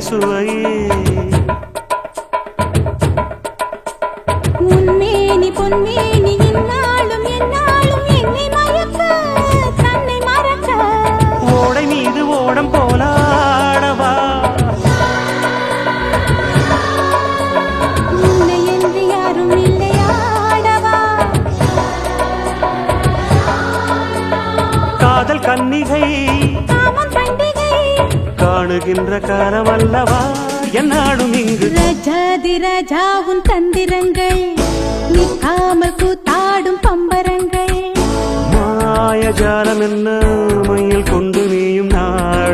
சுவையே உன்மேனி பொன்மேனி என்னாலும் என்னாலும் என்னை மயக்க தன்னை மறக்க ஓடை மீது ஓடம் போலாடவா உன்னை என்று யாரும் இல்லையாடவா காதல் கன்னிகை காமம் பண்டிகை காணுகின்ற காலம் அல்லவா என்னாடும் இங்கு ரஜாதி ராஜா உன் தந்திரங்கள் நிற்காமல் கூத்தாடும் பம்பரங்கள் மாயஜாலம் என்ன மையில் கொண்டு நீயும் நாளும்